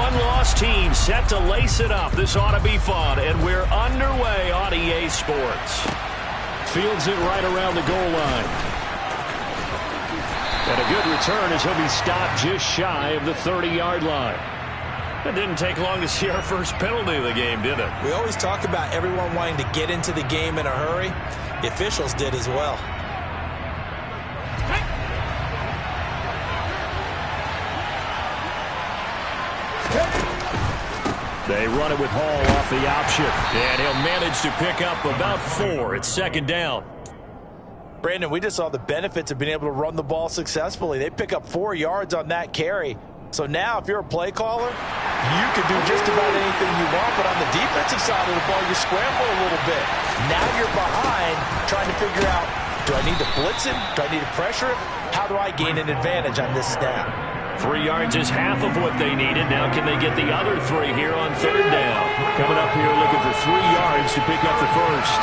one-loss team set to lace it up. This ought to be fun, and we're underway on EA Sports. Fields it right around the goal line. And a good return as he'll be stopped just shy of the 30-yard line. It didn't take long to see our first penalty of the game, did it? We always talk about everyone wanting to get into the game in a hurry. The officials did as well. They run it with Hall off the option, and he'll manage to pick up about 4. It's second down. Brandon, we just saw the benefits of being able to run the ball successfully. They pick up 4 yards on that carry. So now if you're a play caller, you can do just about anything you want, but on the defensive side of the ball, you scramble a little bit. Now you're behind trying to figure out, do I need to blitz him? Do I need to pressure him? How do I gain an advantage on this snap? 3 yards is half of what they needed. Now can they get the other 3 here on third down? Coming up here looking for 3 yards to pick up the first.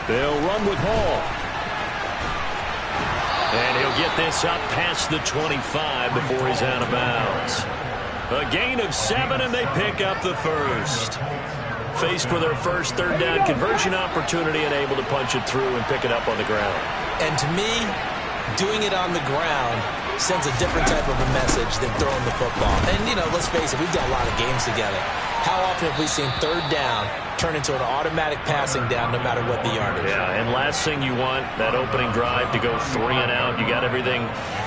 They'll run with Hall. And he'll get this up past the 25 before he's out of bounds. A gain of 7, and they pick up the first. Faced with their first third down conversion opportunity and able to punch it through and pick it up on the ground. And to me, doing it on the ground sends a different type of a message than throwing the football. And, you know, let's face it, we've done a lot of games together. How often have we seen third down turn into an automatic passing down no matter what the yardage? Yeah, and last thing you want, that opening drive to go 3 and out. You got everything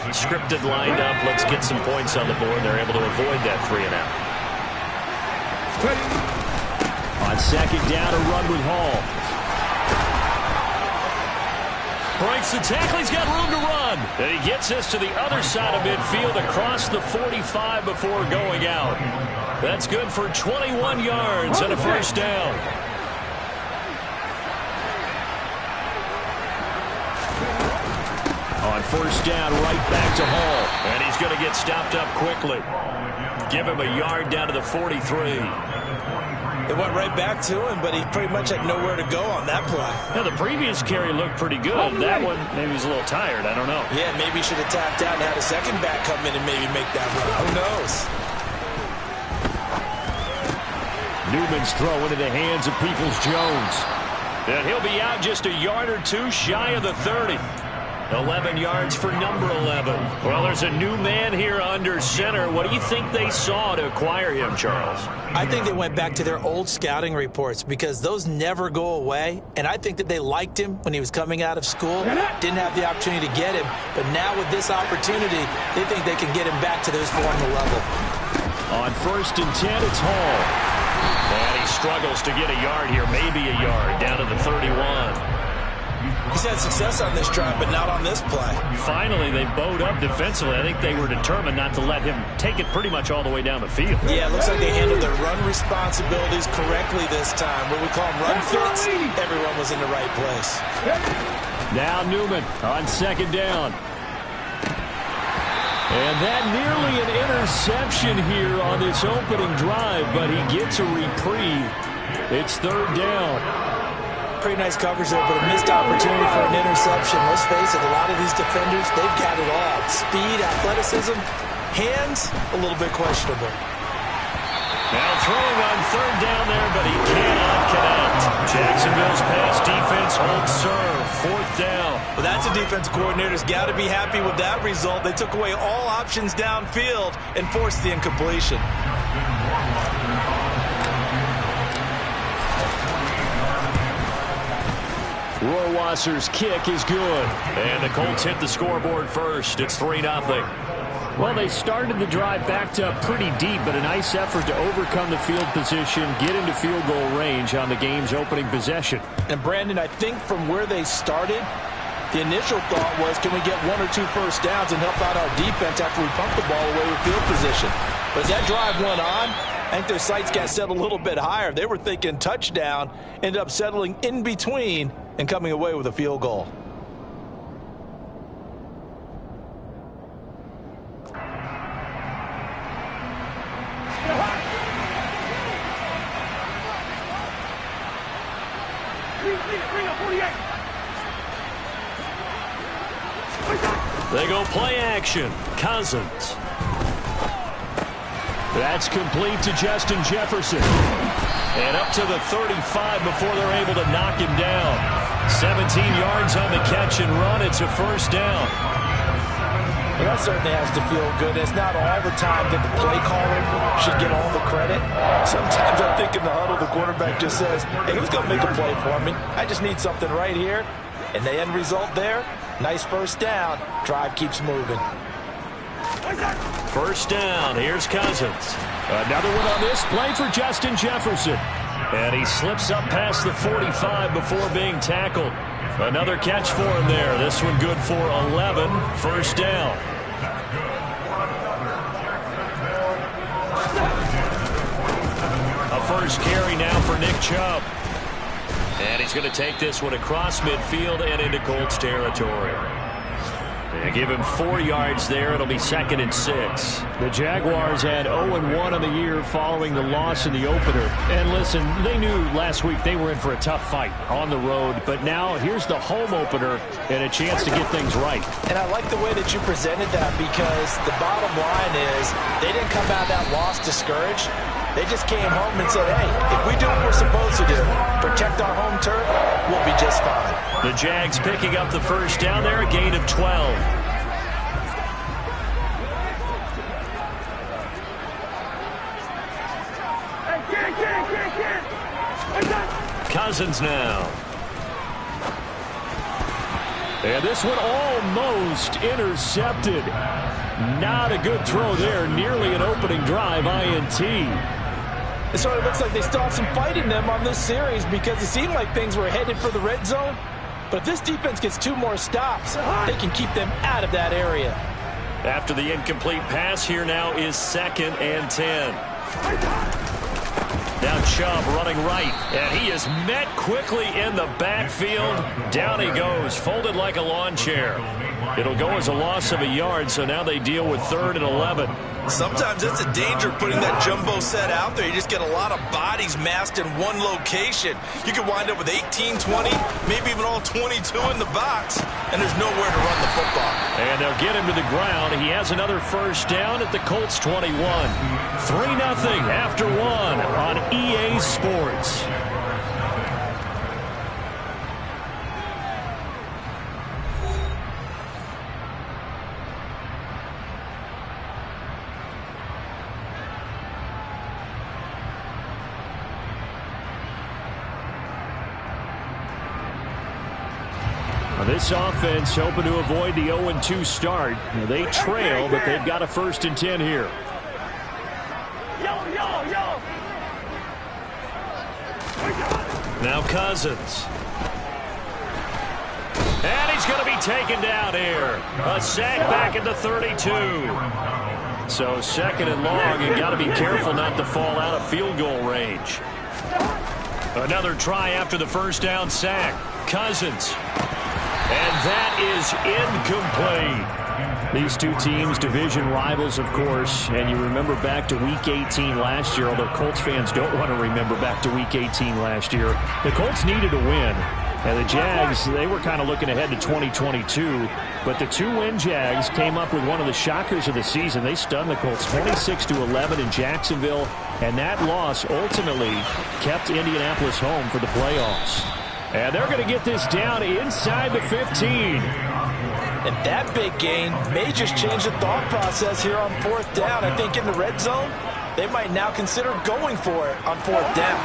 scripted, lined up. Let's get some points on the board. They're able to avoid that 3 and out. On second down, a run with Hall. Breaks the tackle. He's got room to run. And he gets us to the other side of midfield across the 45 before going out. That's good for 21 yards and a first down. On first down, right back to Hall. And he's going to get stopped up quickly. Give him a yard down to the 43. It went right back to him, but he pretty much had nowhere to go on that play. Now, the previous carry looked pretty good. That one, maybe he was a little tired. I don't know. Yeah, maybe he should have tapped out and had a second back come in and maybe make that run. Who knows? Newman's throw into the hands of Peoples-Jones. And he'll be out just a yard or 2 shy of the 30. 11 yards for number 11. Well, there's a new man here under center. What do you think they saw to acquire him, Charles? I think they went back to their old scouting reports because those never go away. And I think that they liked him when he was coming out of school. Didn't have the opportunity to get him. But now with this opportunity, they think they can get him back to those former level. On first and 10, it's Hall. And he struggles to get a yard here, maybe a yard, down to the 31. He's had success on this drive, but not on this play. Finally, they bowed up defensively. I think they were determined not to let him take it pretty much all the way down the field. Yeah, it looks like they handled their run responsibilities correctly this time. What we call them run fits, everyone was in the right place. Now Newman on second down. And that nearly an interception here on this opening drive, but he gets a reprieve. It's third down. Pretty nice coverage there, but a missed opportunity for an interception. Let's face it, a lot of these defenders, they've got it all. Speed, athleticism, hands, a little bit questionable. Now throwing on third down there, but he cannot connect. Jacksonville's pass defense holds serve. Fourth down. Well, that's a defense coordinator's got to be happy with that result. They took away all options downfield and forced the incompletion. Rohrwasser's kick is good. And the Colts hit the scoreboard first. It's 3-0. Well, they started the drive backed up pretty deep, but a nice effort to overcome the field position, get into field goal range on the game's opening possession. And, Brandon, I think from where they started, the initial thought was, can we get 1 or 2 first downs and help out our defense after we pump the ball away with field position? But as that drive went on, I think their sights got set a little bit higher. They were thinking touchdown, ended up settling in between and coming away with a field goal. They go play action. Cousins. That's complete to Justin Jefferson. And up to the 35 before they're able to knock him down. 17 yards on the catch and run. It's a first down. Well, that certainly has to feel good. It's not all the time that the play caller should get all the credit. Sometimes I think in the huddle, the quarterback just says, hey, who's going to make a play for me? I just need something right here. And the end result there, nice first down. Drive keeps moving. First down. Here's Cousins. Another one on this play for Justin Jefferson. And he slips up past the 45 before being tackled. Another catch for him there. This one good for 11. First down. A first carry now for Nick Chubb. And he's going to take this one across midfield and into Colts territory. They give him 4 yards there. It'll be 2nd and 6. The Jaguars had 0-1 on the year following the loss in the opener. And listen, they knew last week they were in for a tough fight on the road. But now here's the home opener and a chance to get things right. And I like the way that you presented that, because the bottom line is they didn't come out of that loss discouraged. They just came home and said, hey, if we do what we're supposed to do, protect our home turf, we'll be just fine. The Jags picking up the first down there, a gain of 12. Cousins now. And this one almost intercepted. Not a good throw there. Nearly an opening drive, INT. It sort of looks like they still have some fight in them on this series, because it seemed like things were headed for the red zone. But if this defense gets 2 more stops, they can keep them out of that area. After the incomplete pass, here now is 2nd and 10. Now Chubb running right, and he is met quickly in the backfield. Down he goes, folded like a lawn chair. It'll go as a loss of a yard, so now they deal with 3rd and 11. Sometimes it's a danger putting that jumbo set out there. You just get a lot of bodies massed in one location. You could wind up with 18, 20, maybe even all 22 in the box, and there's nowhere to run the football. And they'll get him to the ground. He has another first down at the Colts 21. 3-0 after 1 on EA Sports. This offense hoping to avoid the 0-2 start. They trail, but they've got a 1st and 10 here. Now Cousins. And he's going to be taken down here. A sack back at the 32. So 2nd and long, you got to be careful not to fall out of field goal range. Another try after the first down sack. Cousins. And that is incomplete. These two teams, division rivals, of course. And you remember back to Week 18 last year, although Colts fans don't want to remember back to Week 18 last year. The Colts needed a win. And the Jags, they were kind of looking ahead to 2022. But the 2-win Jags came up with one of the shockers of the season. They stunned the Colts 26-11 in Jacksonville. And that loss ultimately kept Indianapolis home for the playoffs. And they're going to get this down inside the 15. And that big gain may just change the thought process here on 4th down. I think in the red zone, they might now consider going for it on 4th down.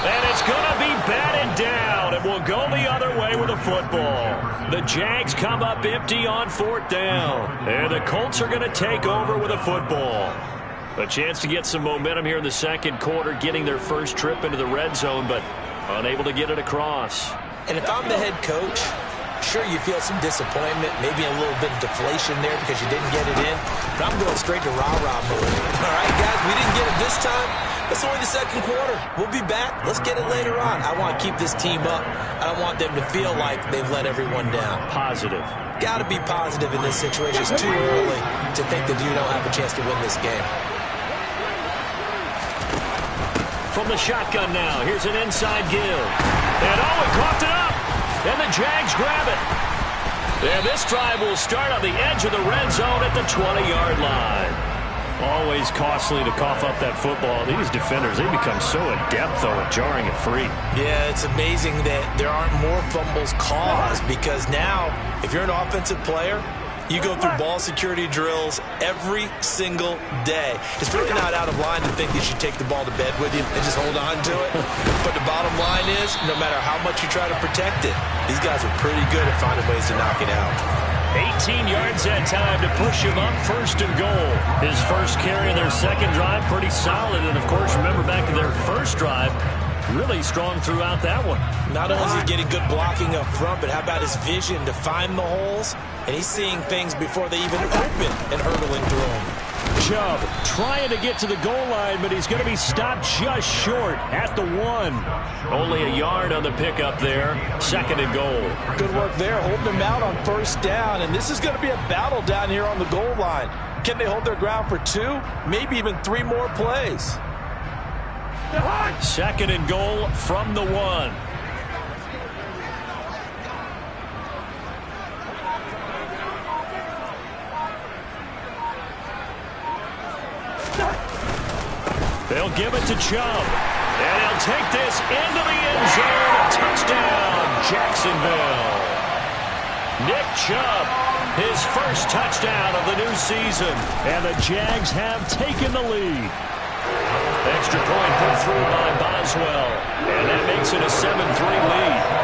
And it's going to be batted down, and we'll go the other way with a football. The Jags come up empty on 4th down. And the Colts are going to take over with a football. A chance to get some momentum here in the 2nd quarter, getting their first trip into the red zone, but unable to get it across. And if I'm the head coach, Sure, you feel some disappointment, maybe a little bit of deflation there because you didn't get it in, but I'm going straight to rah-rah mode. All right, guys, we didn't get it this time. It's only the second quarter. We'll be back. Let's get it later on. I want to keep this team up. I don't want them to feel like they've let everyone down. Positive. Got to be positive in this situation. It's too early to think that you don't have a chance to win this game. From the shotgun now, here's an inside give. And he coughed it up. And the Jags grab it. And this drive will start on the edge of the red zone at the 20-yard line. Always costly to cough up that football. These defenders, they become so adept, though, at jarring it free. Yeah, it's amazing that there aren't more fumbles caused because now, if you're an offensive player, you go through ball security drills every single day. It's really not out of line to think you should take the ball to bed with you and just hold on to it. But the bottom line is, no matter how much you try to protect it, these guys are pretty good at finding ways to knock it out. 18 yards that time to push him up, first and goal. His first carry of their second drive, pretty solid. And, of course, remember back to their first drive, really strong throughout that one. Not only is he getting good blocking up front, but how about his vision to find the holes? And he's seeing things before they even open and hurdling through them. Chubb trying to get to the goal line, but he's going to be stopped just short at the 1. Only a yard on the pickup there. Second and goal. Good work there, holding him out on first down. And this is going to be a battle down here on the goal line. Can they hold their ground for 2, maybe even 3 more plays? Second and goal from the 1. They'll give it to Chubb. And he'll take this into the end zone. Touchdown, Jacksonville. Nick Chubb, his first touchdown of the new season. And the Jags have taken the lead. Extra point put through by Boswell. And that makes it a 7-3 lead.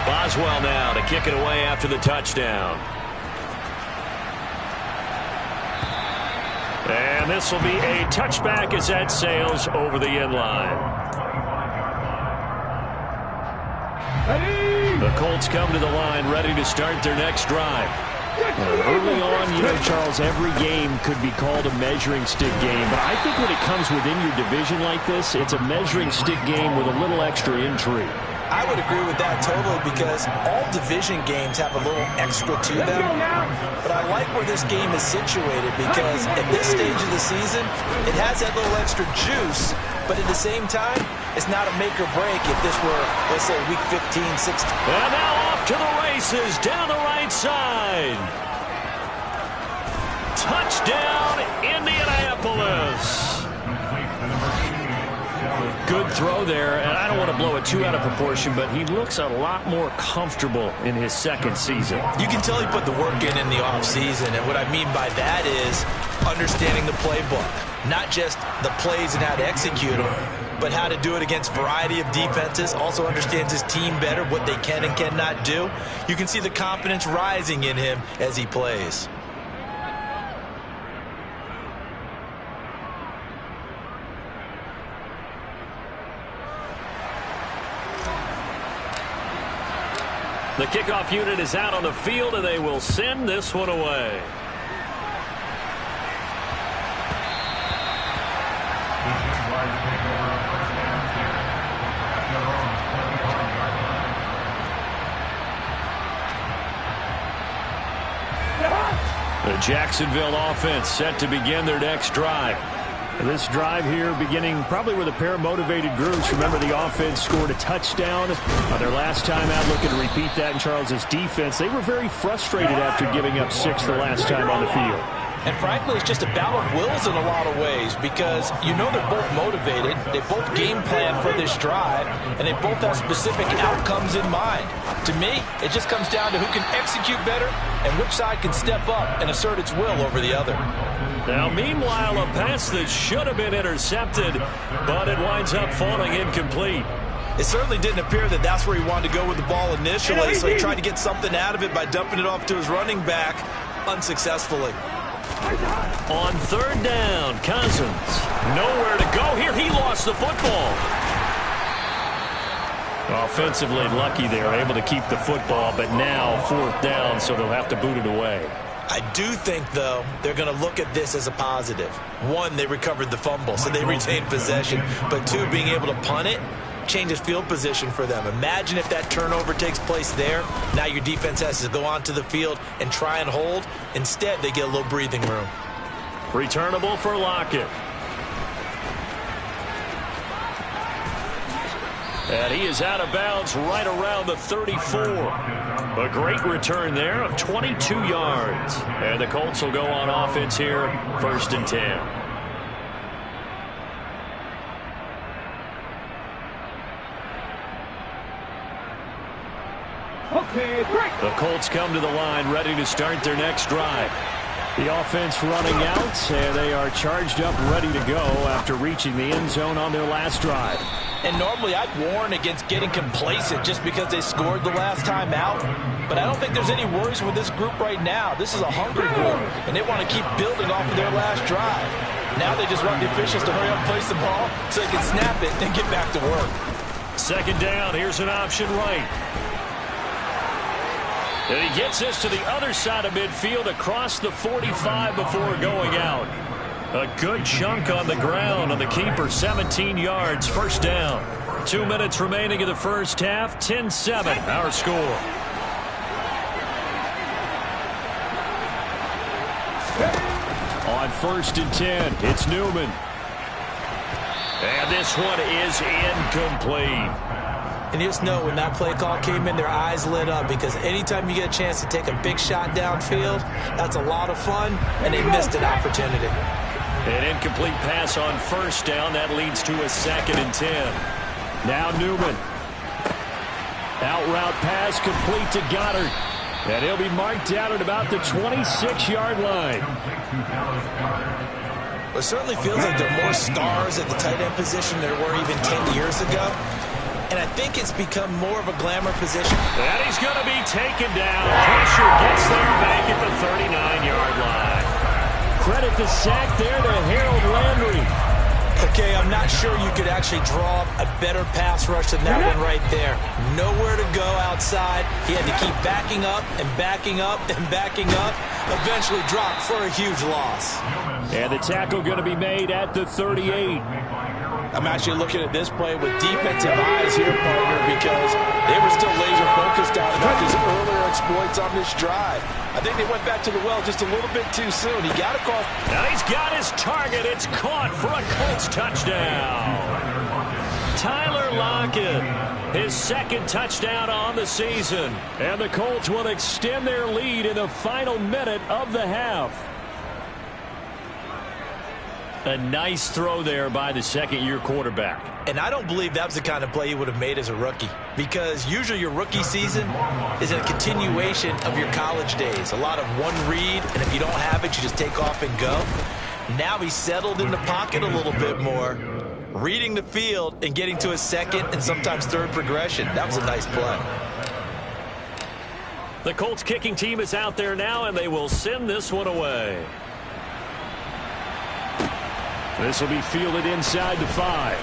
Boswell now to kick it away after the touchdown. And this will be a touchback as that sails over the end line. The Colts come to the line ready to start their next drive. Early on, you know, Charles, every game could be called a measuring stick game. But I think when it comes within your division like this, it's a measuring stick game with a little extra intrigue. I would agree with that totally because all division games have a little extra to them. But I like where this game is situated because at this stage of the season, it has that little extra juice. But at the same time, it's not a make or break if this were, let's say, week 15, 16. And now off to the races down the right side. Touchdown, Indianapolis. Good throw there, and I don't want to blow it too out of proportion, but he looks a lot more comfortable in his second season. You can tell he put the work in the offseason, and what I mean by that is understanding the playbook. Not just the plays and how to execute them, but how to do it against a variety of defenses. Also understands his team better, what they can and cannot do. You can see the confidence rising in him as he plays. The kickoff unit is out on the field, and they will send this one away. The Jacksonville offense set to begin their next drive. This drive here beginning probably with a pair of motivated groups. Remember, the offense scored a touchdown on their last time out. Looking to repeat that in Charles's defense. They were very frustrated after giving up 6 the last time on the field. And frankly, it's just a battle of wills in a lot of ways because you know they're both motivated. They both game plan for this drive, and they both have specific outcomes in mind. To me, it just comes down to who can execute better and which side can step up and assert its will over the other. Now, meanwhile, a pass that should have been intercepted, but it winds up falling incomplete. It certainly didn't appear that that's where he wanted to go with the ball initially, so he tried to get something out of it by dumping it off to his running back unsuccessfully. On third down, Cousins. Nowhere to go here. He lost the football. Offensively lucky they are able to keep the football, but now fourth down, so they'll have to boot it away. I do think, though, they're going to look at this as a positive. One, they recovered the fumble, so they retained possession. But two, being able to punt it changes field position for them. Imagine if that turnover takes place there. Now your defense has to go onto the field and try and hold. Instead, they get a little breathing room. Returnable for Lockett. And he is out of bounds right around the 34. A great return there of 22 yards. And the Colts will go on offense here, 1st and 10. Okay, break. The Colts come to the line ready to start their next drive. The offense running out, and they are charged up ready to go after reaching the end zone on their last drive. And normally I'd warn against getting complacent just because they scored the last time out. But I don't think there's any worries with this group right now. This is a hungry group, and they want to keep building off of their last drive. Now they just want the officials to hurry up and place the ball so they can snap it and get back to work. Second down, here's an option right. And he gets this to the other side of midfield across the 45 before going out. A good chunk on the ground on the keeper, 17 yards, first down. 2 minutes remaining in the first half, 10-7, our score. On 1st and 10, it's Newman. And this one is incomplete. And you just know when that play call came in, their eyes lit up because anytime you get a chance to take a big shot downfield, that's a lot of fun, and they missed an opportunity. An incomplete pass on first down. That leads to a 2nd and 10. Now Newman. Out route pass complete to Goddard. And he'll be marked down at about the 26-yard line. It certainly feels like there are more stars at the tight end position than there were even 10 years ago. And I think it's become more of a glamour position. And he's going to be taken down. Pressure gets there back at the 39-yard line. Credit the sack there to Harold Landry. Okay, I'm not sure you could actually draw a better pass rush than that one right there. Nowhere to go outside. He had to keep backing up and backing up and backing up. Eventually dropped for a huge loss. And the tackle going to be made at the 38. I'm actually looking at this play with defensive eyes here, partner, because they were still laser focused on about these earlier exploits on this drive. I think they went back to the well just a little bit too soon. He got across. Now he's got his target. It's caught for a Colts touchdown. Tyler Lockett, his 2nd touchdown on the season. And the Colts will extend their lead in the final minute of the half. A nice throw there by the second-year quarterback. And I don't believe that was the kind of play he would have made as a rookie, because usually your rookie season is a continuation of your college days. A lot of one read, and if you don't have it, you just take off and go. Now he's settled in the pocket a little bit more, reading the field and getting to his 2nd and sometimes 3rd progression. That was a nice play. The Colts kicking team is out there now, and they will send this one away. This will be fielded inside the 5.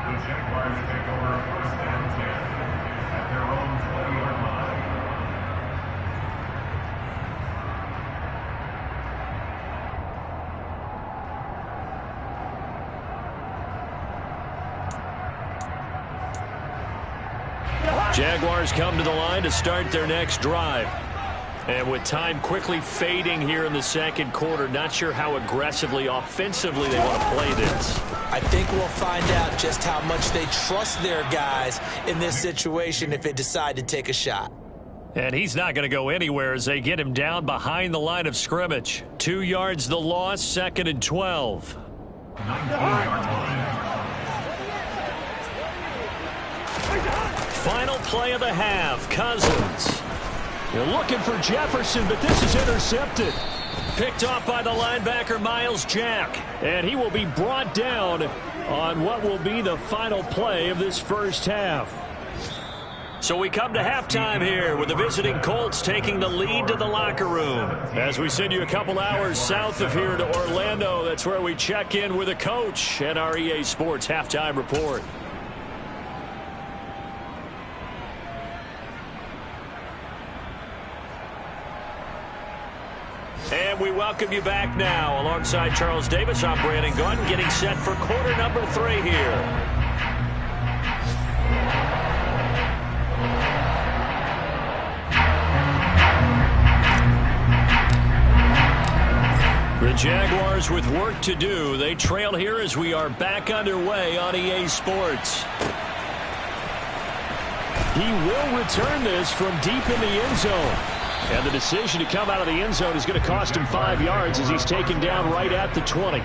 The Jaguars take over 1st and 10 at their own 20-yard line. Jaguars come to the line to start their next drive. And with time quickly fading here in the second quarter, not sure how aggressively, offensively they want to play this. I think we'll find out just how much they trust their guys in this situation if they decide to take a shot. And he's not going to go anywhere as they get him down behind the line of scrimmage. 2 yards the loss, 2nd and 12. 19-yard line. Final play of the half, Cousins. They're looking for Jefferson, but this is intercepted. Picked off by the linebacker, Miles Jack. And he will be brought down on what will be the final play of this first half. So we come to halftime here with the visiting Colts taking the lead to the locker room. As we send you a couple hours south of here to Orlando, that's where we check in with a coach at our EA Sports Halftime Report. And we welcome you back now. Alongside Charles Davis, I'm Brandon Gunn, getting set for quarter number 3 here. The Jaguars with work to do. They trail here as we are back underway on EA Sports. He will return this from deep in the end zone. And the decision to come out of the end zone is going to cost him 5 yards as he's taken down right at the 20.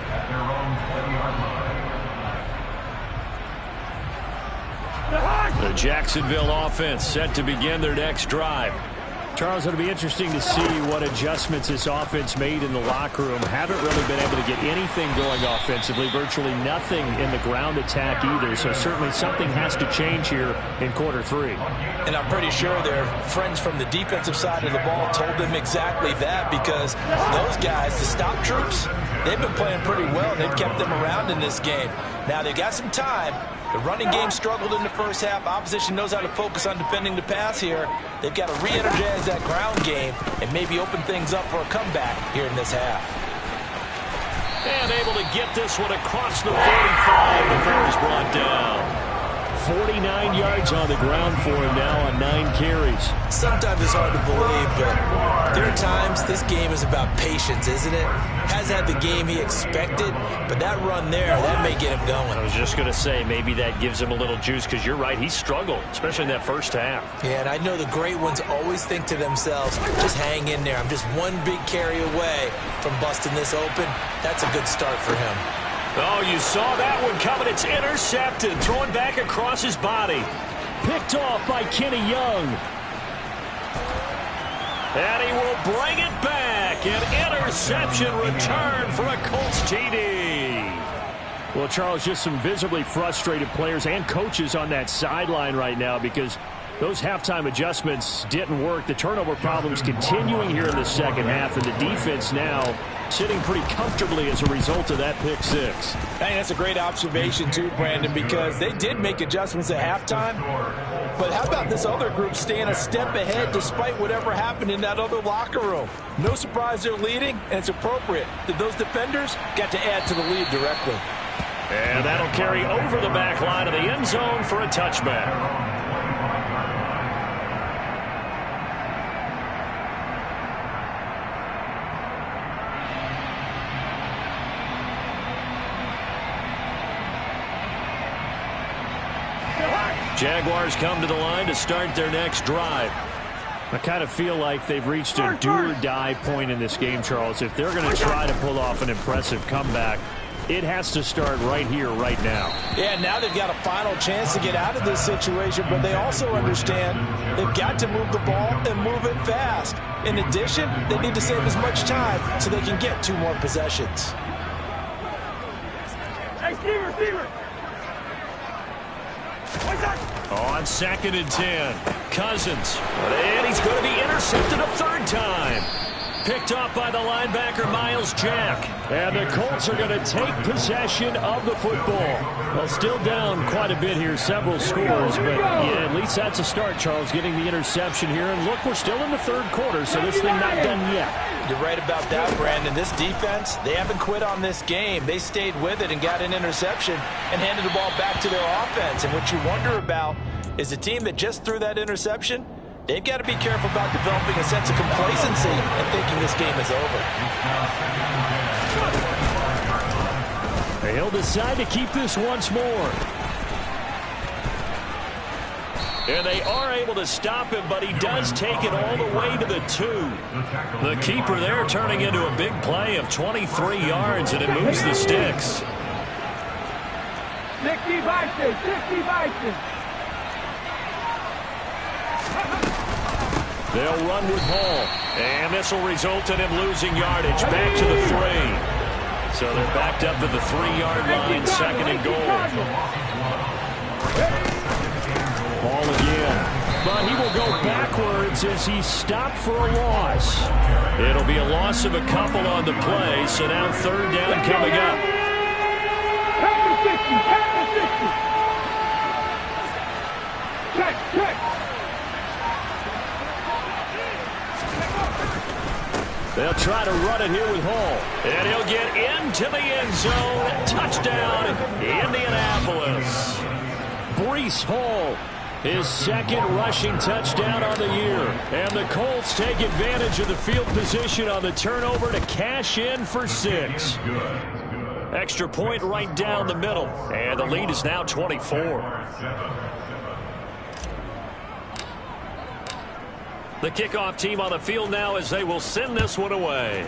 The Jacksonville offense set to begin their next drive. Charles, it'll be interesting to see what adjustments this offense made in the locker room. Haven't really been able to get anything going offensively, virtually nothing in the ground attack either. So certainly something has to change here in quarter 3. And I'm pretty sure their friends from the defensive side of the ball told them exactly that, because those guys, the stop troops, they've been playing pretty well, and they've kept them around in this game. Now they've got some time. The running game struggled in the first half. Opposition knows how to focus on defending the pass here. They've got to re-energize that ground game and maybe open things up for a comeback here in this half. And able to get this one across the 45 before he's brought down. 49 yards on the ground for him now on 9 carries. Sometimes it's hard to believe, but there are times this game is about patience, isn't it? Has had the game he expected, but that run there, that may get him going. I was just going to say, maybe that gives him a little juice, because you're right, he struggled, especially in that first half. Yeah, and I know the great ones always think to themselves, just hang in there. I'm just one big carry away from busting this open. That's a good start for him. Oh, you saw that one coming. It's intercepted. Thrown back across his body. Picked off by Kenny Young. And he will bring it back. An interception return for a Colts TD. Well, Charles, just some visibly frustrated players and coaches on that sideline right now, because those halftime adjustments didn't work. The turnover problems continuing here in the second half, and the defense now sitting pretty comfortably as a result of that pick 6. I think that's a great observation too, Brandon, because they did make adjustments at halftime. But how about this other group staying a step ahead despite whatever happened in that other locker room? No surprise they're leading, and it's appropriate that those defenders got to add to the lead directly. And that'll carry over the back line of the end zone for a touchback. Jaguars come to the line to start their next drive. I kind of feel like they've reached a do-or-die point in this game, Charles. If they're going to try to pull off an impressive comeback, it has to start right here, right now. Yeah, now they've got a final chance to get out of this situation, but they also understand they've got to move the ball and move it fast. In addition, they need to save as much time so they can get 2 more possessions. Hey, receiver! On 2nd and 10, Cousins. And he's going to be intercepted a 3rd time. Picked off by the linebacker, Miles Jack. And the Colts are going to take possession of the football. Well, still down quite a bit here, several scores. But, yeah, at least that's a start, Charles, getting the interception here. And, look, we're still in the 3rd quarter, so this thing not done yet. You're right about that, Brandon. This defense, they haven't quit on this game. They stayed with it and got an interception and handed the ball back to their offense. And what you wonder about is the team that just threw that interception, they've got to be careful about developing a sense of complacency and thinking this game is over. He'll decide to keep this once more. And they are able to stop him, but he does take it all the way to the 2. The keeper there turning into a big play of 23 yards, and it moves the sticks. 60 Vikings! They'll run with Hall. And this will result in him losing yardage. Back to the 3. So they're backed up to the 3-yard line, second and goal. Ball again. But he will go backwards as he's stopped for a loss. It'll be a loss of a couple on the play, so now third down coming up. They'll try to run it here with Hall. And he'll get into the end zone. Touchdown, Indianapolis. Breece Hall, his second rushing touchdown on the year. And the Colts take advantage of the field position on the turnover to cash in for 6. Extra point right down the middle. And the lead is now 24. The kickoff team on the field now as they will send this one away.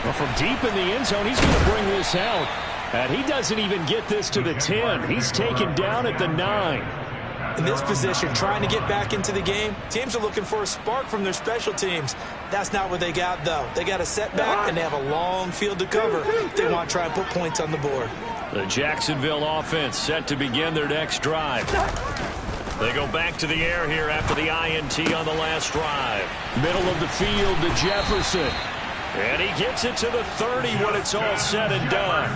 Well, from deep in the end zone, he's going to bring this out. And he doesn't even get this to the 10. He's taken down at the 9. In this position, trying to get back into the game, teams are looking for a spark from their special teams. That's not what they got, though. They got a setback, and they have a long field to cover if they want to try and put points on the board. The Jacksonville offense set to begin their next drive. They go back to the air here after the INT on the last drive. Middle of the field to Jefferson. And he gets it to the 30 when it's all said and done.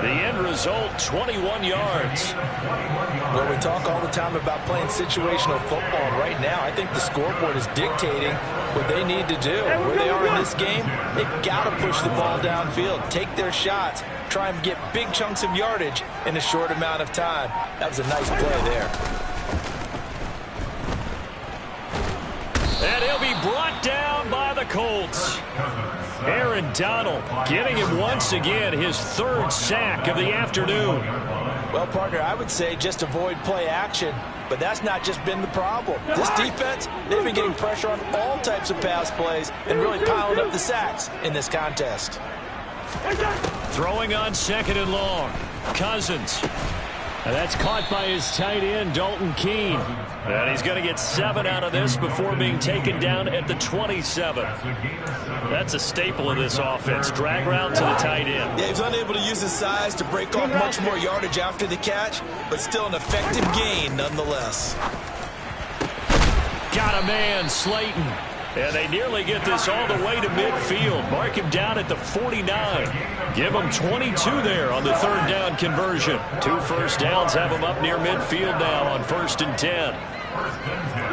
The end result, 21 yards. Well, we talk all the time about playing situational football. Right now, I think the scoreboard is dictating what they need to do. Where they are in this game, they've got to push the ball downfield, take their shots, try and get big chunks of yardage in a short amount of time. That was a nice play there. And he'll be brought down by the Colts. Aaron Donald getting him once again his 3rd sack of the afternoon. Well, partner, I would say just avoid play action, but that's not just been the problem. This defense, they've been getting pressure on all types of pass plays and really piling up the sacks in this contest. Throwing on 2nd and long. Cousins. And that's caught by his tight end, Dalton Keene. And he's going to get 7 out of this before being taken down at the 27. That's a staple of this offense. Drag route to the tight end. Yeah, he's unable to use his size to break off much more yardage after the catch, but still an effective gain nonetheless. Got a man, Slayton. And they nearly get this all the way to midfield. Mark him down at the 49. Give him 22 there on the 3rd down conversion. 2 first downs have him up near midfield now on 1st and 10.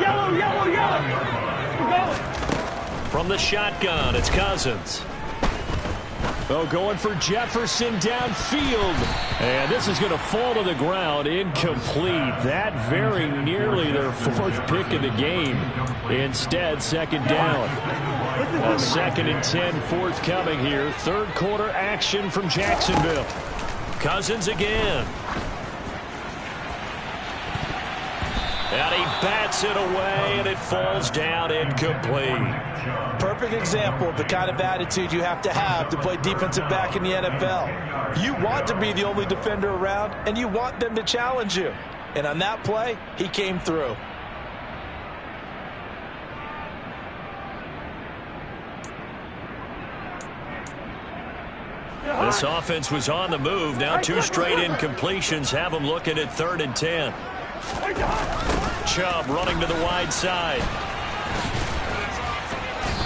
Yellow, yellow, yellow. From the shotgun, it's Cousins. Oh, going for Jefferson downfield. And this is going to fall to the ground. Incomplete. That very nearly their 4th pick of the game. Instead, 2nd down. A 2nd and 10 forthcoming here. 3rd quarter action from Jacksonville. Cousins again. And he bats it away, and it falls down incomplete. Perfect example of the kind of attitude you have to play defensive back in the NFL. You want to be the only defender around, and you want them to challenge you. And on that play, he came through. This offense was on the move. Now 2 straight incompletions have them looking at 3rd and 10. Chubb running to the wide side.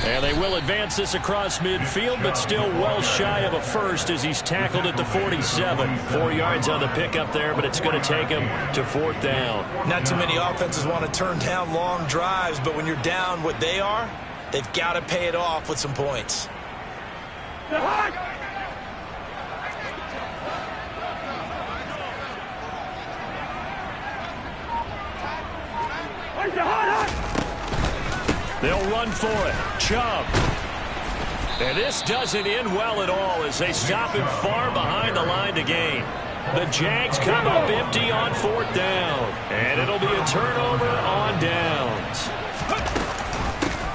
And they will advance this across midfield, but still well shy of a first as he's tackled at the 47. 4 yards on the pickup there, but it's going to take him to 4th down. Not too many offenses want to turn down long drives, but when you're down what they are, they've got to pay it off with some points. They'll run for it. Chubb. And this doesn't end well at all as they stop him far behind the line to gain. The Jags come up empty on 4th down. And it'll be a turnover on downs.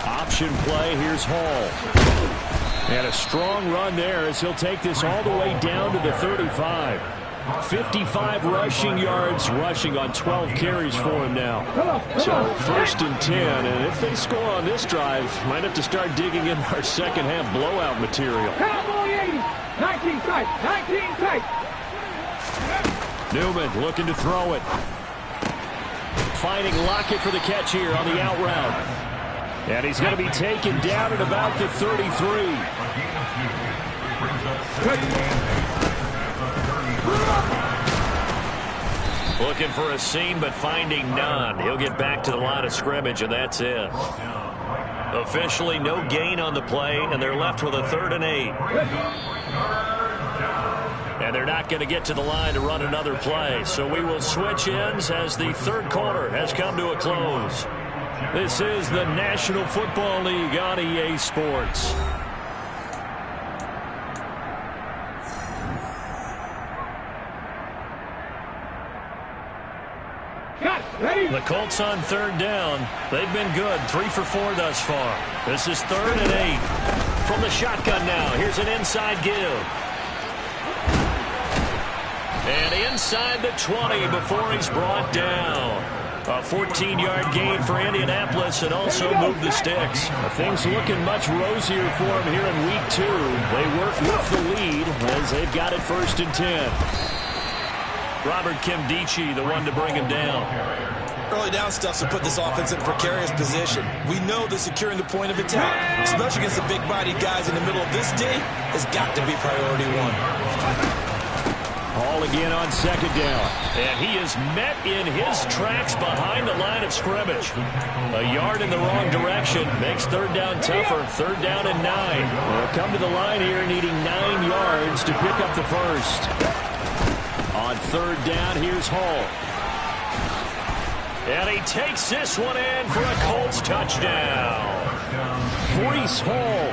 Option play. Here's Hall. And a strong run there as he'll take this all the way down to the 35. 55 rushing yards rushing on 12 carries for him now. So 1st and 10, and if they score on this drive, might have to start digging in our second half blowout material. Cowboy 80. 19 tight. 19 tight. Newman looking to throw it. Finding Lockett for the catch here on the out route. And he's going to be taken down at about the 33. Looking for a seam, but finding none. He'll get back to the line of scrimmage, and that's it. Officially no gain on the play, and they're left with a 3rd and 8. And they're not going to get to the line to run another play. So we will switch ends as the 3rd quarter has come to a close. This is the National Football League on EA Sports. The Colts on 3rd down. They've been good. 3 for 4 thus far. This is 3rd and 8. From the shotgun now. Here's an inside give. And inside the 20 before he's brought down. A 14-yard gain for Indianapolis and also moved the sticks. Things looking much rosier for him here in week 2. They work with the lead as they've got it 1st and 10. Robert Kimdichie, the one to bring him down. Early down stuffs will put this offense in a precarious position. We know that securing the point of attack, especially against the big-bodied guys in the middle of this day, has got to be priority 1. Hall again on 2nd down. And he is met in his tracks behind the line of scrimmage. A yard in the wrong direction makes 3rd down tougher. 3rd down and 9. They'll come to the line here needing 9 yards to pick up the first. On 3rd down, here's Hall. And he takes this one in for a Colts touchdown. Breece Hall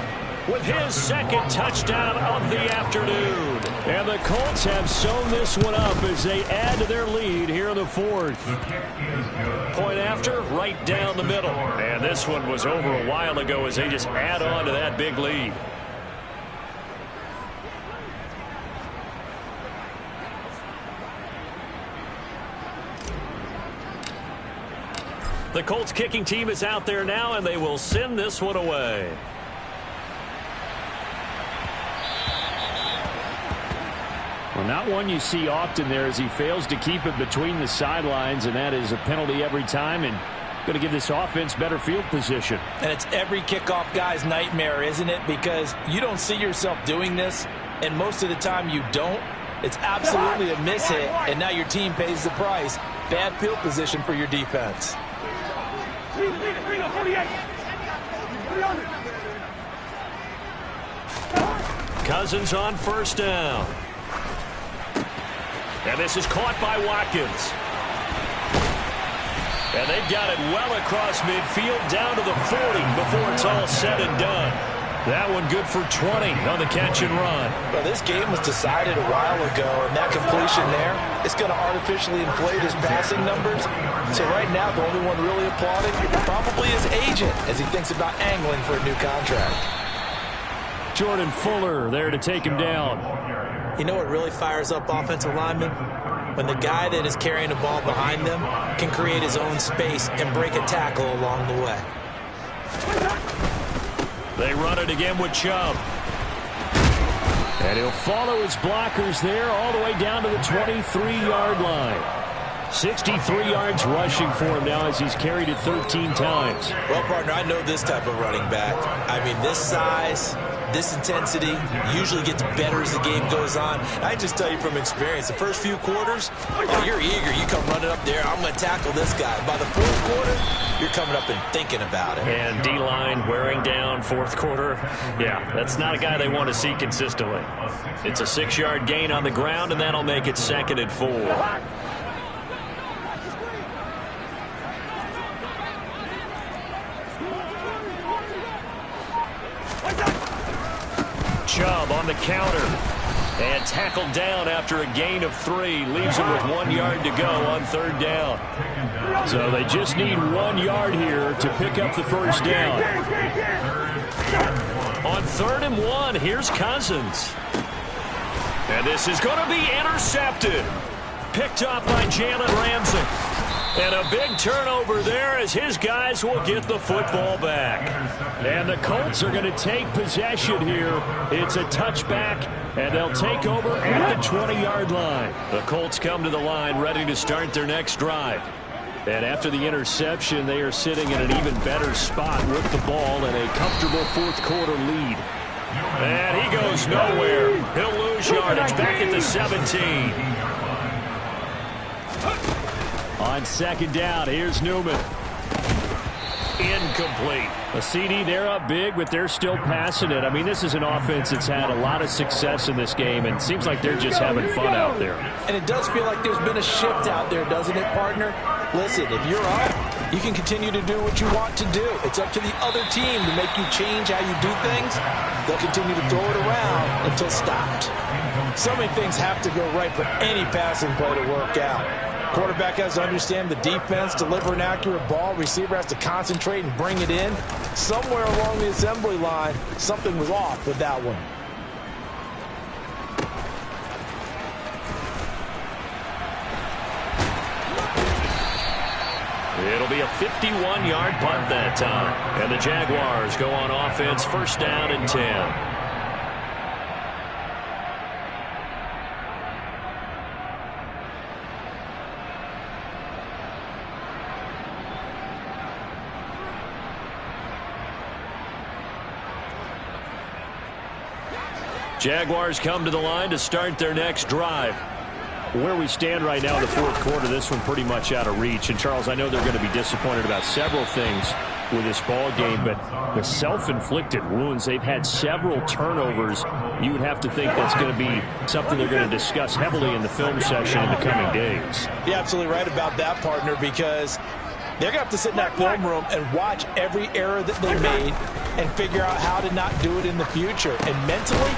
with his 2nd touchdown of the afternoon. And the Colts have sewn this one up as they add to their lead here in the 4th. Point after, right down the middle. And this one was over a while ago as they just add on to that big lead. The Colts kicking team is out there now, and they will send this one away. Well, not one you see often there as he fails to keep it between the sidelines, and that is a penalty every time, and going to give this offense better field position. And it's every kickoff guy's nightmare, isn't it? Because you don't see yourself doing this, and most of the time you don't. It's absolutely a mishit, and now your team pays the price. Bad field position for your defense. Cousins on 1st down. And this is caught by Watkins. And they've got it well across midfield down to the 40 before it's all said and done. That one good for 20 on the catch and run. Well, this game was decided a while ago, and that completion there, it's going to artificially inflate his passing numbers. So right now, the only one really applauding probably his agent as he thinks about angling for a new contract. Jordan Fuller there to take him down. You know what really fires up offensive linemen? When the guy that is carrying the ball behind them can create his own space and break a tackle along the way. They run it again with Chubb. And he'll follow his blockers there all the way down to the 23-yard line. 63 yards rushing for him now as he's carried it 13 times. Well, partner, I know this type of running back. I mean, this size, this intensity usually gets better as the game goes on. I just tell you from experience, the first few quarters, oh, you're eager. You come running up there, I'm going to tackle this guy. By the 4th quarter, you're coming up and thinking about it. And D-line wearing down 4th quarter. Yeah, that's not a guy they want to see consistently. It's a 6-yard gain on the ground, and that'll make it 2nd and 4. Chubb on the counter and tackled down after a gain of 3. Leaves him with 1 yard to go on 3rd down. So they just need 1 yard here to pick up the first down. On 3rd and 1, here's Cousins. And this is going to be intercepted. Picked off by Jalen Ramsey. And a big turnover there as his guys will get the football back. And the Colts are going to take possession here. It's a touchback, and they'll take over at the 20-yard line. The Colts come to the line ready to start their next drive. And after the interception, they are sitting in an even better spot with the ball and a comfortable fourth-quarter lead. And he goes nowhere. He'll lose yardage back at the 17. On second down, here's Newman. Incomplete. A CD, they're up big, but they're still passing it. I mean, this is an offense that's had a lot of success in this game, and it seems like they're just having fun out there. And it does feel like there's been a shift out there, doesn't it, partner? Listen, if you're up, you can continue to do what you want to do. It's up to the other team to make you change how you do things. They'll continue to throw it around until stopped. So many things have to go right for any passing play to work out. Quarterback has to understand the defense, deliver an accurate ball. Receiver has to concentrate and bring it in. Somewhere along the assembly line, something was off with that one. It'll be a 51-yard punt that time. And the Jaguars go on offense, first down and 10. Jaguars come to the line to start their next drive. Where we stand right now in the fourth quarter, this one pretty much out of reach. And, Charles, I know they're going to be disappointed about several things with this ball game, but the self-inflicted wounds, they've had several turnovers. You would have to think that's going to be something they're going to discuss heavily in the film session in the coming days. You're absolutely right about that, partner, because they're going to have to sit in that film room and watch every error that they made and figure out how to not do it in the future. And mentally,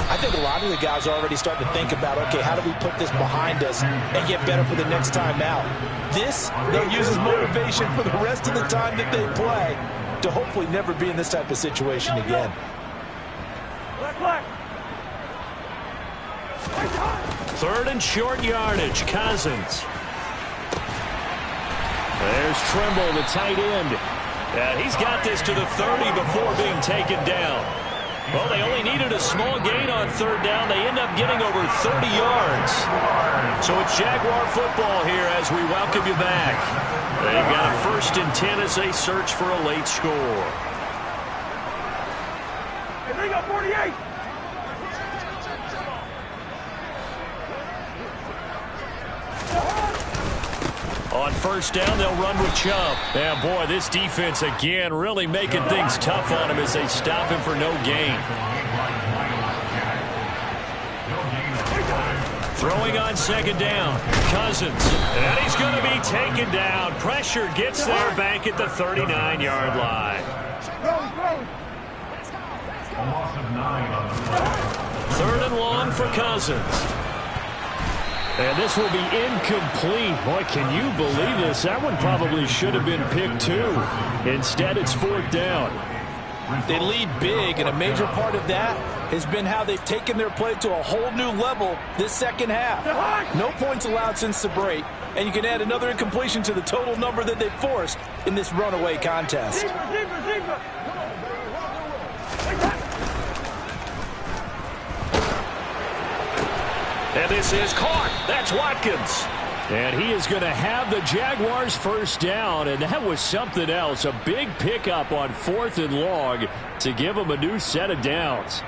I think a lot of the guys are already starting to think about, okay, how do we put this behind us and get better for the next time out? This, they'll use as motivation for the rest of the time that they play to hopefully never be in this type of situation again. Third and short yardage, Cousins. There's Trimble, the tight end. And he's got this to the 30 before being taken down. Well, they only needed a small gain on third down. They end up getting over 30 yards. So it's Jaguar football here as we welcome you back. They've got a first and 10 as they search for a late score. Hey, bring up 48. On first down, they'll run with Chubb. And, boy, this defense, again, really making things tough on him as they stop him for no gain. Throwing on second down, Cousins. And he's going to be taken down. Pressure gets there back at the 39-yard line. Third and long for Cousins. And this will be incomplete. Boy, can you believe this? That one probably should have been picked too. Instead, it's fourth down. They lead big, and a major part of that has been how they've taken their play to a whole new level this second half. No points allowed since the break, and you can add another incompletion to the total number that they've forced in this runaway contest. And this is caught. That's Watkins. And he is going to have the Jaguars first down, and that was something else. A big pickup on fourth and long to give them a new set of downs.